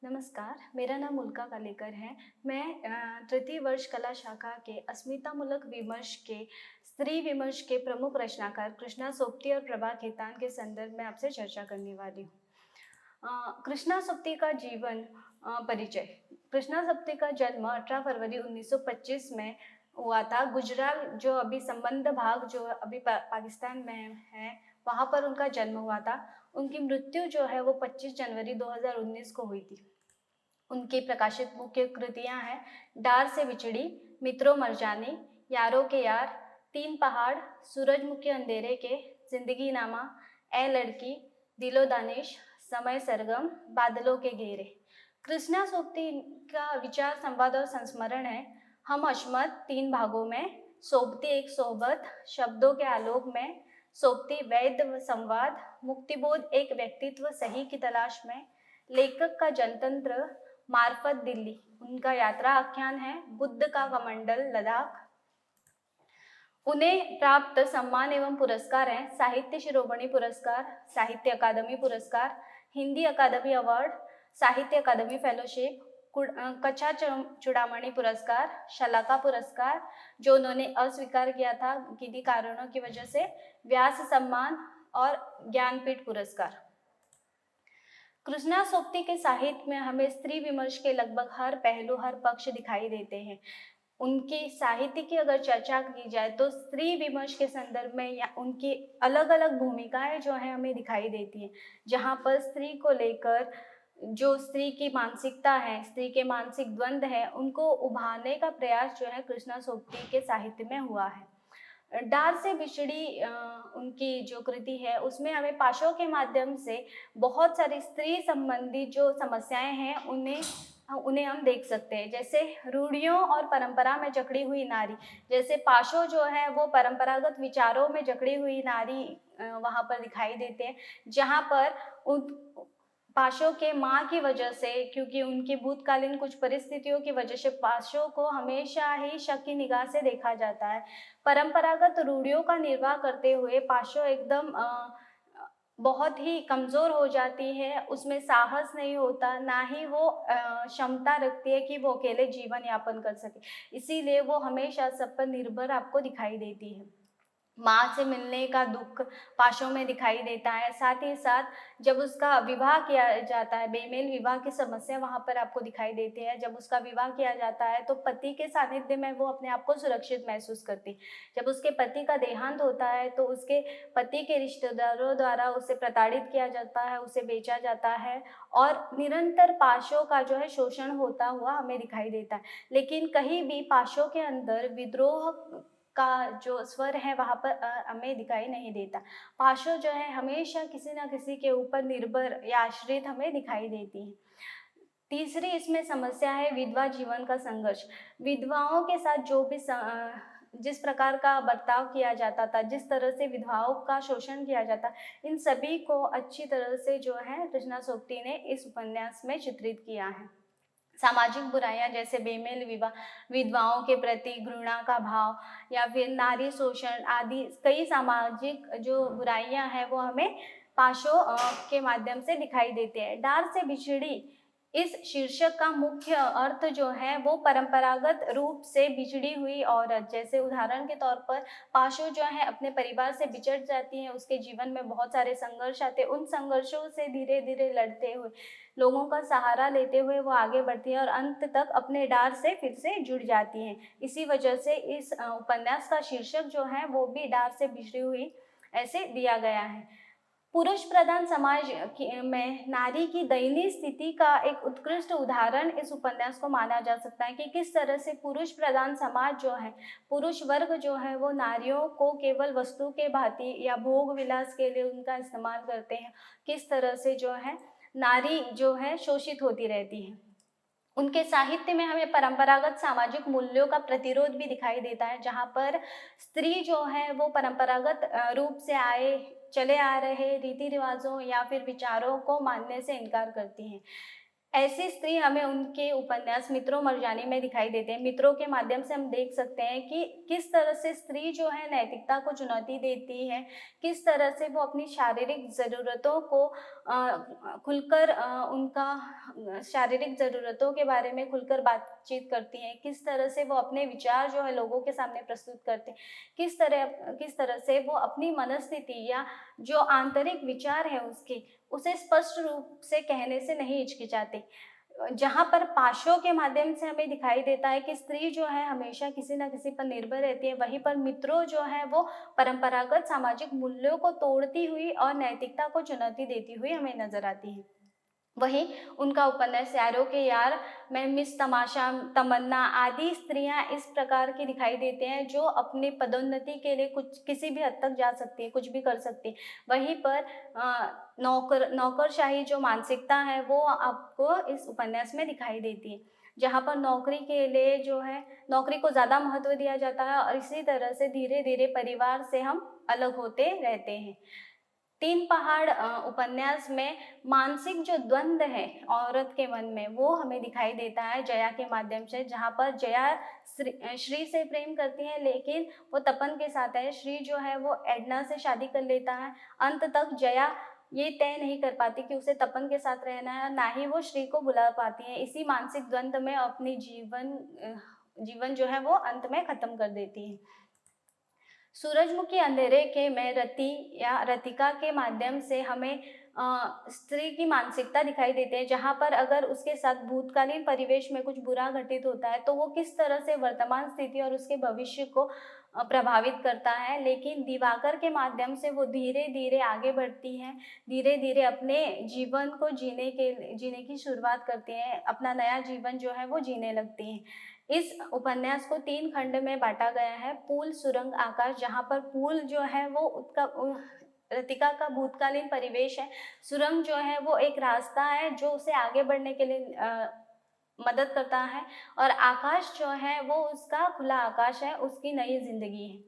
नमस्कार, मेरा नाम उल्का कालेकर है। मैं तृतीय वर्ष कला शाखा के अस्मितामूलक विमर्श के स्त्री विमर्श के प्रमुख रचनाकार कृष्णा सोबती और प्रभा खेतान के संदर्भ में आपसे चर्चा करने वाली हूँ। कृष्णा सप्ती का जीवन परिचय। कृष्णा सप्ती का जन्म 18 फरवरी 1925 में हुआ था। गुजरात जो अभी संबंध भाग जो अभी पाकिस्तान में है, वहाँ पर उनका जन्म हुआ था। उनकी मृत्यु जो है वो 25 जनवरी 2019 को हुई थी। उनकी प्रकाशित मुख्य कृतियां हैं डार से बिछड़ी, मित्रों मरजानी, यारों के यार, तीन पहाड़, सूरजमुखी अंधेरे के, जिंदगी नामा, ए लड़की, दिलो दानिश, समय सरगम, बादलों के घेरे। कृष्णा सोबती का विचार संवाद और संस्मरण है। हम अशमत तीन भागों में, सोबती एक सोबत, शब्दों के आलोक में, सोबती वैद्य संवाद, मुक्तिबोध एक व्यक्तित्व सही की तलाश में, लेखक का जनतंत्र, मार्फत दिल्ली। उनका यात्रा आख्यान है बुद्ध का कमंडल लद्दाख। उन्हें प्राप्त सम्मान एवं पुरस्कार हैं साहित्य शिरोमणि पुरस्कार, साहित्य अकादमी पुरस्कार, हिंदी अकादमी अवार्ड, साहित्य अकादमी फेलोशिप, कच्छा चूड़ामणि पुरस्कार, शलाका पुरस्कार जो उन्होंने अस्वीकार किया था किन्हीं कारणों की वजह से, व्यास सम्मान और ज्ञानपीठ पुरस्कार। कृष्णा सोबती के साहित्य में हमें स्त्री विमर्श के लगभग हर पहलू, हर पक्ष दिखाई देते हैं। उनके साहित्य की अगर चर्चा की जाए तो स्त्री विमर्श के संदर्भ में या उनकी अलग अलग भूमिकाएं जो है हमें दिखाई देती हैं, जहाँ पर स्त्री को लेकर जो स्त्री की मानसिकता है, स्त्री के मानसिक द्वंद्व है, उनको उभारने का प्रयास जो है कृष्णा सोबती के साहित्य में हुआ है। डार से बिछड़ी उनकी जो कृति है उसमें हमें पाशों के माध्यम से बहुत सारी स्त्री संबंधी जो समस्याएं हैं उन्हें हम देख सकते हैं। जैसे रूढ़ियों और परंपरा में जकड़ी हुई नारी, जैसे पाशो जो है वो परंपरागत विचारों में जकड़ी हुई नारी वहाँ पर दिखाई देते हैं, जहाँ पर उन पाशो के माँ की वजह से, क्योंकि उनकी भूतकालीन कुछ परिस्थितियों की वजह से पाशो को हमेशा ही शक की निगाह से देखा जाता है। परंपरागत रूढ़ियों का निर्वाह करते हुए पाशो एकदम बहुत ही कमजोर हो जाती है, उसमें साहस नहीं होता, ना ही वो क्षमता रखती है कि वो अकेले जीवन यापन कर सके। इसीलिए वो हमेशा सब पर निर्भर आपको दिखाई देती है। माँ से मिलने का दुख पाशों में दिखाई देता है। साथ ही साथ जब उसका विवाह किया जाता है, बेमेल विवाह की समस्या वहाँ पर आपको दिखाई देती है। जब उसका विवाह किया जाता है तो पति के सानिध्य में वो अपने आप को सुरक्षित महसूस करती। जब उसके पति का देहांत होता है तो उसके पति के रिश्तेदारों द्वारा उसे प्रताड़ित किया जाता है, उसे बेचा जाता है और निरंतर पाशों का जो है शोषण होता हुआ हमें दिखाई देता है। लेकिन कहीं भी पाशों के अंदर विद्रोह का जो स्वर है वहाँ पर हमें दिखाई नहीं देता। पाशो जो है हमेशा किसी न किसी के ऊपर निर्भर या आश्रित हमें दिखाई देती है। तीसरी इसमें समस्या है विधवा जीवन का संघर्ष। विधवाओं के साथ जो भी जिस प्रकार का बर्ताव किया जाता था, जिस तरह से विधवाओं का शोषण किया जाता, इन सभी को अच्छी तरह से जो है कृष्णा सोबती ने इस उपन्यास में चित्रित किया है। सामाजिक बुराइयां जैसे बेमेल विवाह, विधवाओं के प्रति घृणा का भाव या फिर नारी शोषण आदि कई सामाजिक जो बुराइयां हैं वो हमें पाशों के माध्यम से दिखाई देते हैं। डार से बिछड़ी इस शीर्षक का मुख्य अर्थ जो है वो परंपरागत रूप से बिछड़ी हुई औरत, जैसे उदाहरण के तौर पर पाशो जो है अपने परिवार से बिछड़ जाती है, उसके जीवन में बहुत सारे संघर्ष आते हैं, उन संघर्षों से धीरे धीरे लड़ते हुए, लोगों का सहारा लेते हुए वो आगे बढ़ती है और अंत तक अपने डार से फिर से जुड़ जाती हैं। इसी वजह से इस उपन्यास का शीर्षक जो है वो भी डार से बिछड़ी हुई ऐसे दिया गया है। पुरुष प्रधान समाज में नारी की दयनीय स्थिति का एक उत्कृष्ट उदाहरण इस उपन्यास को माना जा सकता है कि किस तरह से पुरुष प्रधान समाज जो है, पुरुष वर्ग जो है वो नारियों को केवल वस्तु के भांति या भोग विलास के लिए उनका इस्तेमाल करते हैं। किस तरह से जो है नारी जो है शोषित होती रहती है। उनके साहित्य में हमें परंपरागत सामाजिक मूल्यों का प्रतिरोध भी दिखाई देता है, जहाँ पर स्त्री जो है वो परंपरागत रूप से चले आ रहे रीति रिवाजों या फिर विचारों को मानने से इनकार करती हैं। ऐसी स्त्री हमें उनके उपन्यास मित्रों मर्जानी में दिखाई देते हैं। मित्रों के माध्यम से हम देख सकते हैं कि किस तरह से स्त्री जो है नैतिकता को चुनौती देती है, किस तरह से वो अपनी शारीरिक ज़रूरतों को खुलकर उनका शारीरिक ज़रूरतों के बारे में खुलकर बातचीत करती हैं, किस तरह से वो अपने विचार जो है लोगों के सामने प्रस्तुत करते हैं, किस तरह से वो अपनी मनस्थिति या जो आंतरिक विचार है उसके उसे स्पष्ट रूप से कहने से नहीं हिचकिचाती। जहाँ पर पाशों के माध्यम से हमें दिखाई देता है कि स्त्री जो है हमेशा किसी न किसी पर निर्भर रहती है, वहीं पर मित्रों जो है वो परंपरागत सामाजिक मूल्यों को तोड़ती हुई और नैतिकता को चुनौती देती हुई हमें नजर आती है। वहीं उनका उपन्यास यारों के यार में मिस तमाशा, तमन्ना आदि स्त्रियां इस प्रकार की दिखाई देते हैं जो अपनी पदोन्नति के लिए कुछ किसी भी हद तक जा सकती है, कुछ भी कर सकती है। वहीं पर नौकरशाही जो मानसिकता है वो आपको इस उपन्यास में दिखाई देती है, जहाँ पर नौकरी के लिए जो है नौकरी को ज़्यादा महत्व दिया जाता है और इसी तरह से धीरे धीरे परिवार से हम अलग होते रहते हैं। तीन पहाड़ उपन्यास में मानसिक जो द्वंद्व है औरत के मन में वो हमें दिखाई देता है जया के माध्यम से, जहाँ पर जया श्री से प्रेम करती है लेकिन वो तपन के साथ है। श्री जो है वो एडना से शादी कर लेता है। अंत तक जया ये तय नहीं कर पाती कि उसे तपन के साथ रहना है, ना ही वो श्री को बुला पाती है। इसी मानसिक द्वंद्व में अपनी जीवन जो है वो अंत में खत्म कर देती है। सूरजमुखी अंधेरे के में रति या रतिका के माध्यम से हमें स्त्री की मानसिकता दिखाई देते हैं, जहाँ पर अगर उसके साथ भूतकालीन परिवेश में कुछ बुरा घटित होता है तो वो किस तरह से वर्तमान स्थिति और उसके भविष्य को प्रभावित करता है। लेकिन दिवाकर के माध्यम से वो धीरे धीरे आगे बढ़ती है, धीरे धीरे अपने जीवन को जीने की शुरुआत करती है, अपना नया जीवन जो है वो जीने लगती है। इस उपन्यास को 3 खंड में बांटा गया है, पुल, सुरंग, आकाश। जहाँ पर पुल जो है वो रतिका का भूतकालीन परिवेश है, सुरंग जो है वो एक रास्ता है जो उसे आगे बढ़ने के लिए मदद करता है, और आकाश जो है वो उसका खुला आकाश है, उसकी नई जिंदगी है।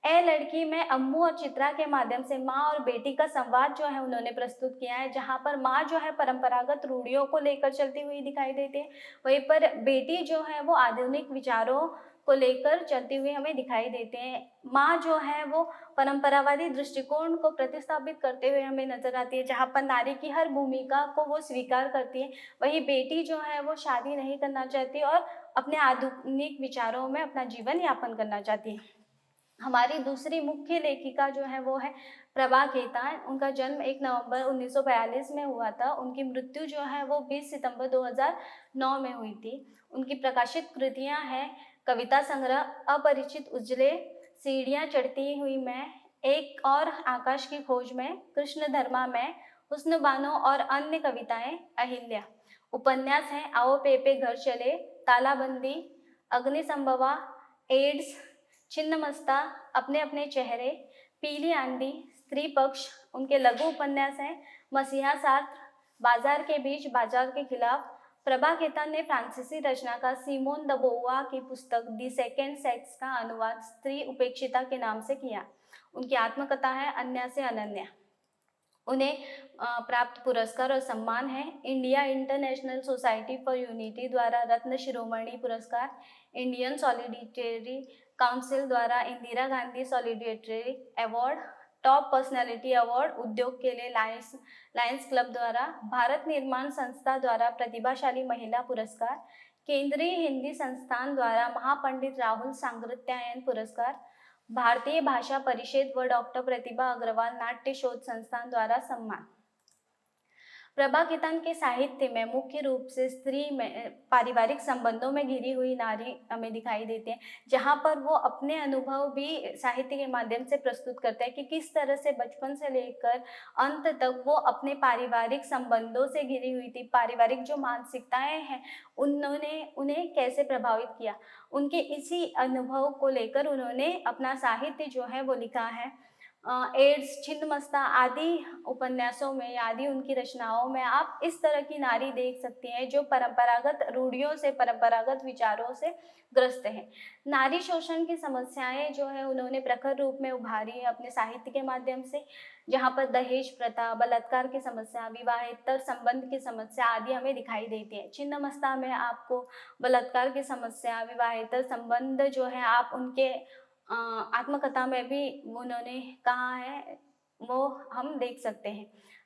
ए लड़की में अम्मू और चित्रा के माध्यम से माँ और बेटी का संवाद जो है उन्होंने प्रस्तुत किया है, जहाँ पर माँ जो है परंपरागत रूढ़ियों को लेकर चलती हुई दिखाई देती है, वहीं पर बेटी जो है वो आधुनिक विचारों को लेकर चलती हुई हमें दिखाई देते हैं। माँ जो है वो परंपरावादी दृष्टिकोण को प्रतिस्थापित करते हुए हमें नजर आती है, जहाँ पर नारी की हर भूमिका को वो स्वीकार करती है। वही बेटी जो है वो शादी नहीं करना चाहती और अपने आधुनिक विचारों में अपना जीवन यापन करना चाहती है। हमारी दूसरी मुख्य लेखिका जो है वो है प्रभा खेतान। उनका जन्म 1 नवंबर 1942 में हुआ था। उनकी मृत्यु जो है वो 20 सितंबर 2009 में हुई थी। उनकी प्रकाशित कृतियां हैं कविता संग्रह अपरिचित उजले, सीढ़ियां चढ़ती हुई मैं, एक और आकाश की खोज में, कृष्ण धर्मा में, हुस्न बानो और अन्य कविताएं, अहिल्या। उपन्यास हैं आओ पेपे घर चले, तालाबंदी, अग्निसंभवा, एड्स, छिन्नमस्ता, अपने अपने चेहरे, पीली आंधी, स्त्री पक्ष। उनके लघु उपन्यास हैं मसीहा सार्थ, बाजार के बीच, बाजार के खिलाफ। प्रभा खेतान ने फ्रांसीसी रचनाकार सिमोन द बोवा की पुस्तक द सेकेंड सेक्स का अनुवाद स्त्री उपेक्षिता के नाम से किया। उनकी आत्मकथा है अन्या से अनन्या। उन्हें प्राप्त पुरस्कार और सम्मान है India international society for unity द्वारा रत्न शिरोमणि पुरस्कार, इंडियन सॉलिडेरिटी काउंसिल द्वारा Indira Gandhi solidarity award, top personality award उद्योग के लिए लायंस क्लब द्वारा, भारत निर्माण संस्था द्वारा प्रतिभाशाली महिला पुरस्कार, केंद्रीय हिंदी संस्थान द्वारा महापंडित राहुल सांकृत्यायन पुरस्कार, भारतीय भाषा परिषद व डॉक्टर प्रतिभा अग्रवाल नाट्य शोध संस्थान द्वारा सम्मान। प्रभा खेतान के साहित्य में मुख्य रूप से स्त्री में पारिवारिक संबंधों में घिरी हुई नारी हमें दिखाई देते हैं, जहाँ पर वो अपने अनुभव भी साहित्य के माध्यम से प्रस्तुत करते हैं कि किस तरह से बचपन से लेकर अंत तक वो अपने पारिवारिक संबंधों से घिरी हुई थी। पारिवारिक जो मानसिकताएं हैं उन्होंने उन्हें कैसे प्रभावित किया, उनके इसी अनुभव को लेकर उन्होंने अपना साहित्य जो है वो लिखा है। एड्स, छिन्नमस्ता आदि उपन्यासों में या आदि उनकी रचनाओं में आप इस तरह की नारी देख सकते हैं जो परंपरागत रूढ़ियों से, परंपरागत विचारों से ग्रस्त है। नारी शोषण की समस्याएं जो है उन्होंने प्रखर रूप में उभारी है अपने साहित्य के माध्यम से। जहाँ पर दहेज प्रथा, बलात्कार की समस्या, विवाहेतर संबंध की समस्या आदि हमें दिखाई देती है। छिन्नमस्ता में आपको बलात्कार की समस्या, विवाहेतर संबंध जो है आप उनके आत्मकथा में भी उन्होंने कहा है, वो हम देख सकते हैं।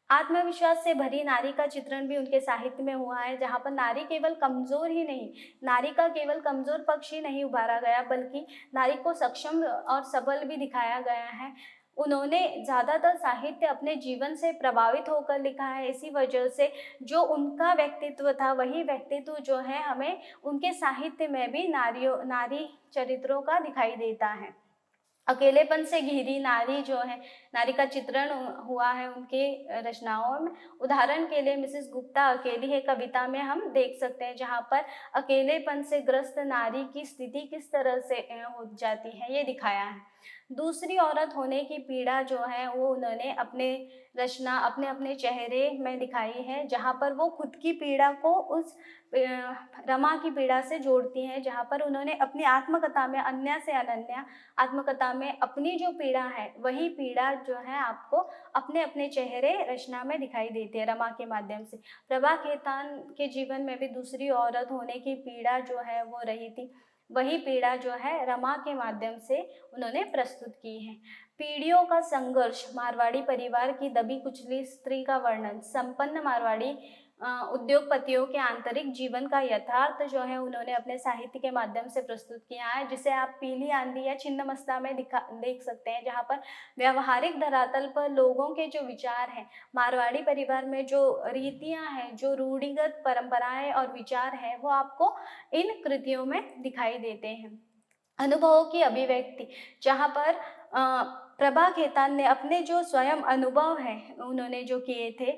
आत्मविश्वास से भरी नारी का चित्रण भी उनके साहित्य में हुआ है, जहाँ पर नारी केवल कमजोर ही नहीं, नारी का केवल कमजोर पक्ष ही नहीं उभारा गया, बल्कि नारी को सक्षम और सबल भी दिखाया गया है। उन्होंने ज़्यादातर साहित्य अपने जीवन से प्रभावित होकर लिखा है, इसी वजह से जो उनका व्यक्तित्व था वही व्यक्तित्व जो है हमें उनके साहित्य में भी नारी चरित्रों का दिखाई देता है। अकेलेपन से घिरी नारी जो है, नारी का चित्रण हुआ है उनके रचनाओं में। उदाहरण के लिए मिसेस गुप्ता अकेली है कविता में हम देख सकते हैं, जहाँ पर अकेलेपन से ग्रस्त नारी की स्थिति किस तरह से हो जाती है ये दिखाया है। दूसरी औरत होने की पीड़ा जो है वो उन्होंने अपने रचना अपने अपने चेहरे में दिखाई है, जहाँ पर वो खुद की पीड़ा को उस रमा की पीड़ा से जोड़ती हैं, जहाँ पर उन्होंने अपनी आत्मकथा में अन्य से अनन्या आत्मकथा में अपनी जो पीड़ा है वही पीड़ा जो है आपको अपने अपने चेहरे रचना में दिखाई देती है रमा के माध्यम से। प्रभा खेतान के जीवन में भी दूसरी औरत होने की पीड़ा जो है वो रही थी, वही पीड़ा जो है रमा के माध्यम से उन्होंने प्रस्तुत की है। पीढ़ियों का संघर्ष, मारवाड़ी परिवार की दबी कुचली स्त्री का वर्णन, संपन्न मारवाड़ी उद्योगपतियों के आंतरिक जीवन का यथार्थ जो है उन्होंने अपने साहित्य के माध्यम से प्रस्तुत किया है, जिसे आप पीली आंधी या छिन्नमस्ता में देख सकते हैं, जहाँ पर व्यवहारिक धरातल पर लोगों के जो विचार हैं, मारवाड़ी परिवार में जो रीतियां हैं, जो रूढ़िगत परंपराएं और विचार हैं, वो आपको इन कृतियों में दिखाई देते हैं। अनुभवों की अभिव्यक्ति, जहाँ पर प्रभा खेतान ने अपने जो स्वयं अनुभव हैं उन्होंने जो किए थे,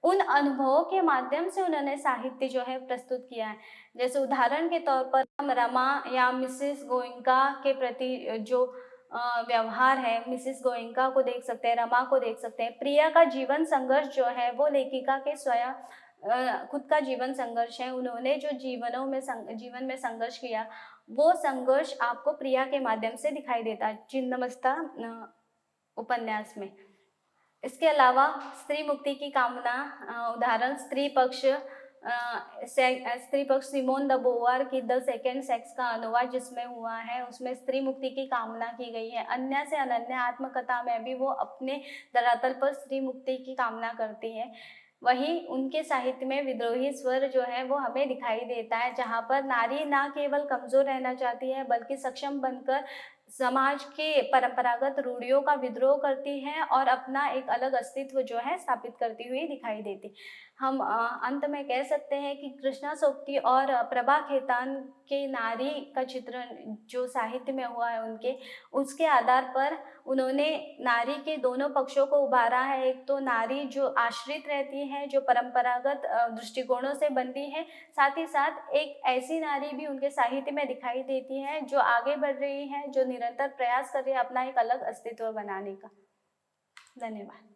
उन अनुभवों के माध्यम से उन्होंने साहित्य जो है प्रस्तुत किया है। जैसे उदाहरण के तौर पर हम रमा या मिसेस गोइंका के प्रति जो व्यवहार है, मिसेस गोइंका को देख सकते हैं, रमा को देख सकते हैं। प्रिया का जीवन संघर्ष जो है वो लेखिका के स्वयं खुद का जीवन संघर्ष है। उन्होंने जो जीवन में संघर्ष किया, वो संघर्ष आपको प्रिया के माध्यम से दिखाई देता है छिन्नमस्ता उपन्यास में। इसके अलावा स्त्री मुक्ति की कामना, उदाहरण स्त्री पक्ष सिमोन द बोवार की द सेकेंड सेक्स का अनुवाद जिसमें हुआ है, उसमें स्त्री मुक्ति की कामना की गई है। अन्य से अनन्य आत्मकथा में भी वो अपने धरातल पर स्त्री मुक्ति की कामना करती है। वहीं उनके साहित्य में विद्रोही स्वर जो है वो हमें दिखाई देता है, जहाँ पर नारी ना केवल कमजोर रहना चाहती है बल्कि सक्षम बनकर समाज के परंपरागत रूढ़ियों का विद्रोह करती है और अपना एक अलग अस्तित्व जो है स्थापित करती हुई दिखाई देती। हम अंत में कह सकते हैं कि कृष्णा सोबती और प्रभा खेतान के नारी का चित्रण जो साहित्य में हुआ है उनके, उसके आधार पर उन्होंने नारी के दोनों पक्षों को उभारा है। एक तो नारी जो आश्रित रहती है, जो परंपरागत दृष्टिकोणों से बनती है, साथ ही साथ एक ऐसी नारी भी उनके साहित्य में दिखाई देती है जो आगे बढ़ रही है, जो निरंतर प्रयास कर रही है अपना एक अलग अस्तित्व बनाने का। धन्यवाद।